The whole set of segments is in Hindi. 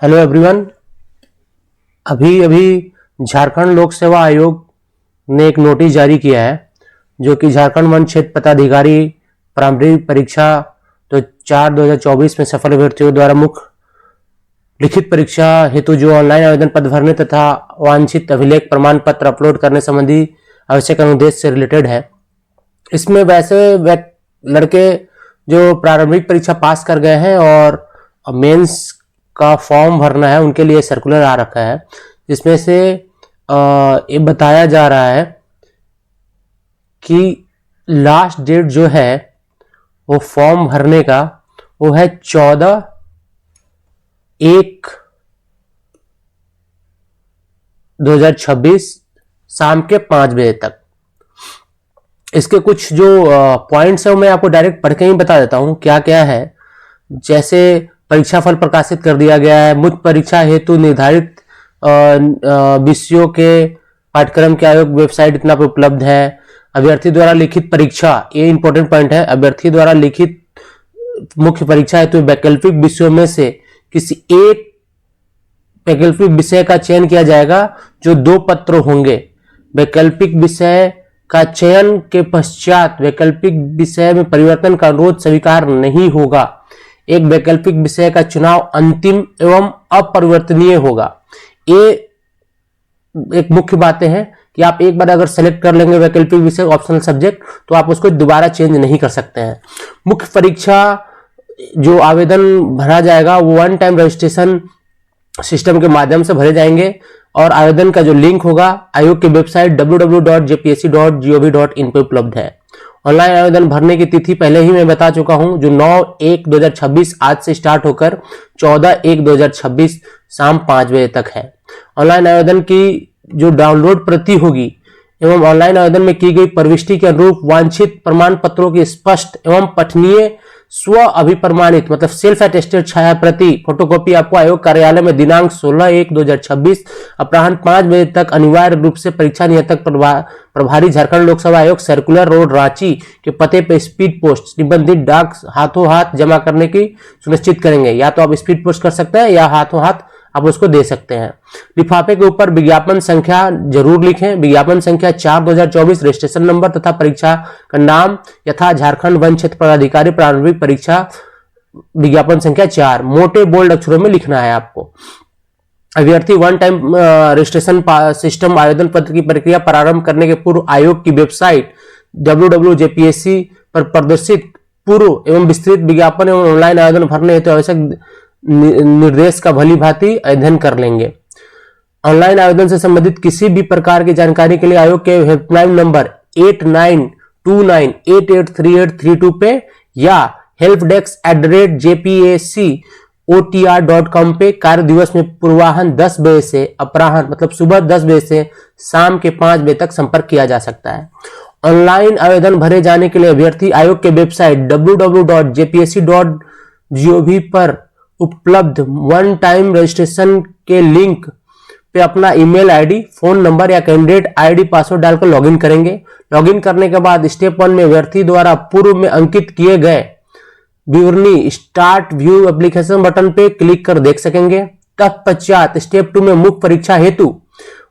Hello everyone. अभी अभी झारखंड लोक सेवा आयोग ने एक नोटिस जारी किया है जो कि झारखंड वन क्षेत्र पदाधिकारी प्रारंभिक परीक्षा तो 4/2024 में सफल अभ्यर्थियों द्वारा मुख्य लिखित परीक्षा हेतु जो ऑनलाइन आवेदन पत्र भरने तथा वांछित अभिलेख प्रमाण पत्र अपलोड करने संबंधी आवश्यक अनुदेश से रिलेटेड है। इसमें वैसे लड़के जो प्रारंभिक परीक्षा पास कर गए हैं और मेंस का फॉर्म भरना है उनके लिए सर्कुलर आ रखा है, जिसमें से ये बताया जा रहा है कि लास्ट डेट जो है वो फॉर्म भरने का वो है 14/1/2026 शाम के 5 बजे तक। इसके कुछ जो पॉइंट्स है मैं आपको डायरेक्ट पढ़ के ही बता देता हूं क्या क्या है। जैसे परीक्षा फल प्रकाशित कर दिया गया है। मुख्य परीक्षा हेतु निर्धारित विषयों के पाठ्यक्रम के आयोग वेबसाइट इतना पे उपलब्ध है। अभ्यर्थी द्वारा लिखित परीक्षा, ये इंपॉर्टेंट पॉइंट है, अभ्यर्थी द्वारा लिखित मुख्य परीक्षा हेतु वैकल्पिक विषयों में से किसी एक वैकल्पिक विषय का चयन किया जाएगा जो 2 पत्र होंगे। वैकल्पिक विषय का चयन के पश्चात वैकल्पिक विषय में परिवर्तन का अनुरोध स्वीकार नहीं होगा। एक वैकल्पिक विषय का चुनाव अंतिम एवं अपरिवर्तनीय होगा। ये एक मुख्य बातें हैं कि आप एक बार अगर सेलेक्ट कर लेंगे वैकल्पिक विषय ऑप्शनल सब्जेक्ट तो आप उसको दोबारा चेंज नहीं कर सकते हैं। मुख्य परीक्षा जो आवेदन भरा जाएगा वो वन टाइम रजिस्ट्रेशन सिस्टम के माध्यम से भरे जाएंगे और आवेदन का जो लिंक होगा आयोग की वेबसाइट www.jpsc.gov.in पे उपलब्ध है। ऑनलाइन आवेदन भरने की तिथि पहले ही मैं बता चुका हूं जो 9/1/2026 आज से स्टार्ट होकर 14/1/2026 शाम 5 बजे तक है। ऑनलाइन आवेदन की जो डाउनलोड प्रति होगी एवं ऑनलाइन आवेदन में की गई प्रविष्टि के अनुरूप वांछित प्रमाण पत्रों की स्पष्ट एवं पठनीय स्व अभिप्रमाणित मतलब सेल्फ अटेस्टेड छाया प्रति फोटोकॉपी आपको आयोग कार्यालय में दिनांक 16/1/2026 अपराह्न 5 बजे तक अनिवार्य रूप से परीक्षा नियंत्रक प्रभारी झारखंड लोक सेवा आयोग सर्कुलर रोड रांची के पते पर स्पीड पोस्ट निबंधित डाक हाथों हाथ जमा करने की सुनिश्चित करेंगे। या तो आप स्पीड पोस्ट कर सकते हैं या हाथों हाथ आप उसको दे सकते हैं। लिफाफे के ऊपर विज्ञापन संख्या जरूर लिखें। विज्ञापन संख्या 4/2024 रजिस्ट्रेशन नंबर तथा परीक्षा का नाम यथा झारखंड वन क्षेत्र पदाधिकारी प्रारंभिक परीक्षा विज्ञापन संख्या 4 मोटे बोल्ड अक्षरों में लिखना है आपको। अभ्यर्थी वन टाइम रजिस्ट्रेशन सिस्टम आवेदन पत्र की प्रक्रिया प्रारंभ करने के पूर्व आयोग की वेबसाइट www.jpsc पर प्रदर्शित पूर्व एवं विस्तृत विज्ञापन एवं ऑनलाइन आवेदन भरने हेतु आवश्यक निर्देश का भली भांति अध्ययन कर लेंगे। ऑनलाइन आवेदन से संबंधित किसी भी प्रकार की जानकारी के लिए आयोग के हेल्पलाइन नंबर 8929883832 पे या helpdesk@jpscotr.com पे कार्य दिवस में पूर्वाह्न 10 बजे से अपराह्न मतलब सुबह 10 बजे से शाम के 5 बजे तक संपर्क किया जा सकता है। ऑनलाइन आवेदन भरे जाने के लिए अभ्यर्थी आयोग के वेबसाइट www.jpsc.gov पर उपलब्ध वन टाइम रजिस्ट्रेशन के लिंक पे अपना ईमेल आईडी, फोन नंबर या कैंडिडेट आईडी पासवर्ड डालकर लॉगिन करेंगे। लॉगिन करने के बाद स्टेप 1 में अभ्यर्थी द्वारा पूर्व में अंकित किए गए विवरणी स्टार्ट व्यू एप्लीकेशन बटन पे क्लिक कर देख सकेंगे। तत्पश्चात स्टेप 2 में मुख्य परीक्षा हेतु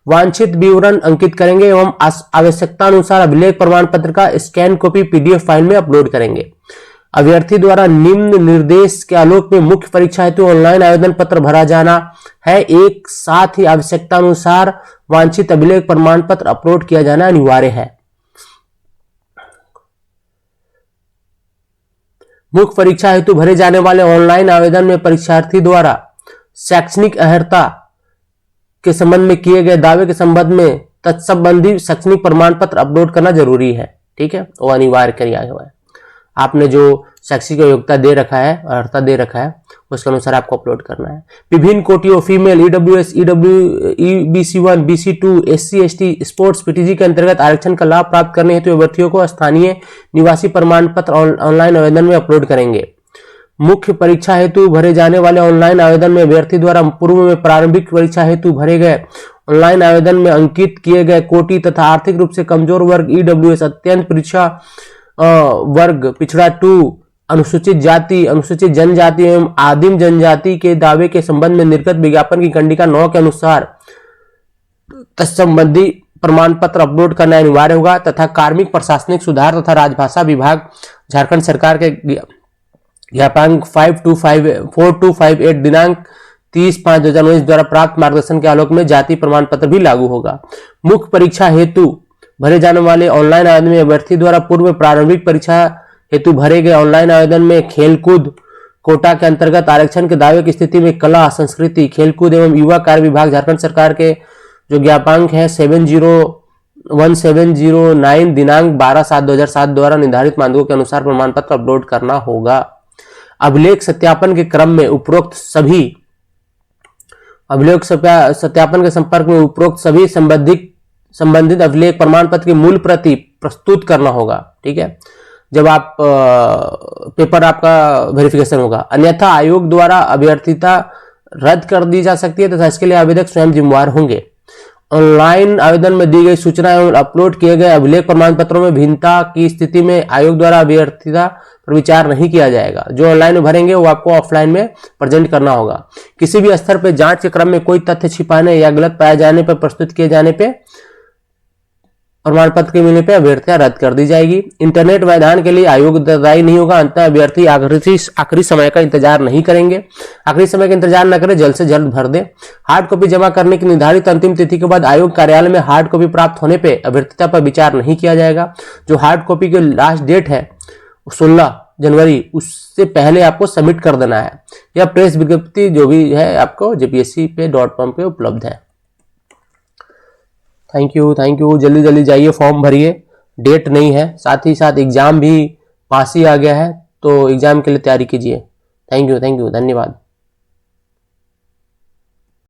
वांछित विवरण अंकित करेंगे एवं आवश्यकता अनुसार अभिलेख प्रमाण पत्र का स्कैन कॉपी पीडीएफ फाइल में अपलोड करेंगे। अभ्यर्थी द्वारा निम्न निर्देश के आलोक में मुख्य परीक्षा हेतु ऑनलाइन आवेदन पत्र भरा जाना है। एक साथ ही आवश्यकता अनुसार वांछित अभिलेख प्रमाण पत्र अपलोड किया जाना अनिवार्य है। मुख्य परीक्षा हेतु भरे जाने वाले ऑनलाइन आवेदन में परीक्षार्थी द्वारा शैक्षणिक अर्हता के संबंध में किए गए दावे के संबंध में तत्संबंधी शैक्षणिक प्रमाण पत्र अपलोड करना जरूरी है। ठीक है, वो अनिवार्य किया हुआ है। आपने जो शैक्षिक योग्यता दे रखा है, अर्हता दे रखा है, उसके अनुसार आपको अपलोड करना है। विभिन्न कोटियों female EWS, EBC one, BC two, SC, ST, sports, PTG के अंतर्गत आरक्षण का लाभ प्राप्त करने हेतु अभ्यर्थियों को स्थानीय निवासी प्रमाण पत्र ऑनलाइन आवेदन में अपलोड करेंगे। मुख्य परीक्षा हेतु भरे जाने वाले ऑनलाइन आवेदन में अभ्यर्थी द्वारा पूर्व में प्रारंभिक परीक्षा हेतु भरे गए ऑनलाइन आवेदन में अंकित किए गए कोटि तथा आर्थिक रूप से कमजोर वर्ग ईडब्ल्यूएस, अत्यंत परीक्षा वर्ग पिछड़ा 2 अनुसूचित जाति, अनुसूचित जनजाति एवं आदिम जनजाति के दावे के संबंध में निर्गत विज्ञापन की कंडिका 9 के अनुसार तत्संबंधी प्रमाण पत्र अपलोड करना अनिवार्य होगा तथा कार्मिक प्रशासनिक सुधार तथा राजभाषा विभाग झारखंड सरकार के ज्ञापन 4258 दिनांक 30/5/2019 द्वारा प्राप्त मार्गदर्शन के आलोक में जाति प्रमाण पत्र भी लागू होगा। मुख्य परीक्षा हेतु भरे जाने वाले ऑनलाइन आवेदन में अभ्यर्थी द्वारा पूर्व प्रारंभिक परीक्षा हेतु भरे गए ऑनलाइन आवेदन में खेलकूद कोटा के अंतर्गत आरक्षण के दावे की स्थिति में कला, संस्कृति, खेलकूद एवं युवा कार्य विभाग झारखंड सरकार के जो ज्ञापांक है 701709 दिनांक 12/7/2007 द्वारा निर्धारित मानदंडों के अनुसार प्रमाण पत्र अपलोड करना होगा। अभिलेख सत्यापन के क्रम में उपरोक्त सभी अभिलेख सत्यापन के संपर्क में उपरोक्त सभी संबंधित अभिलेख प्रमाण पत्र की मूल प्रति प्रस्तुत करना होगा। ठीक है, जब आप पेपर आपका वेरिफिकेशन होगा, अन्यथा आयोग द्वारा अभ्यर्थिता रद्द कर दी जा सकती है तथा इसके लिए आवेदक स्वयं जिम्मेवार होंगे। ऑनलाइन आवेदन में दी गई सूचना एवं अपलोड किए गए अभिलेख प्रमाण पत्रों में भिन्नता की स्थिति में आयोग द्वारा अभ्यर्थिता पर विचार नहीं किया जाएगा। जो ऑनलाइन में भरेंगे वो आपको ऑफलाइन में प्रेजेंट करना होगा। किसी भी स्तर पर जांच के क्रम में कोई तथ्य छिपाने या गलत पाए जाने पर प्रस्तुत किए जाने पर प्रमाण पत्र के मिलने पर अभ्यर्थिता रद्द कर दी जाएगी। इंटरनेट वैधान के लिए आयोग उत्तरदायी नहीं होगा। अंततः अभ्यर्थी आखिरी समय का इंतजार नहीं करेंगे। आखिरी समय का इंतजार न करें, जल्द से जल्द भर दे। हार्ड कॉपी जमा करने की निर्धारित अंतिम तिथि के बाद आयोग कार्यालय में हार्ड कॉपी प्राप्त होने पर अभ्यर्थिता पर विचार नहीं किया जाएगा। जो हार्ड कॉपी की लास्ट डेट है 16 जनवरी, उससे पहले आपको सबमिट कर देना है। यह प्रेस विज्ञप्ति जो भी है आपको jpsc.com पे उपलब्ध है। Thank you. जल्दी जल्दी जाइए, फॉर्म भरिए। डेट नहीं है, साथ ही साथ एग्जाम भी पास ही आ गया है, तो एग्जाम के लिए तैयारी कीजिए। थैंक यू, धन्यवाद।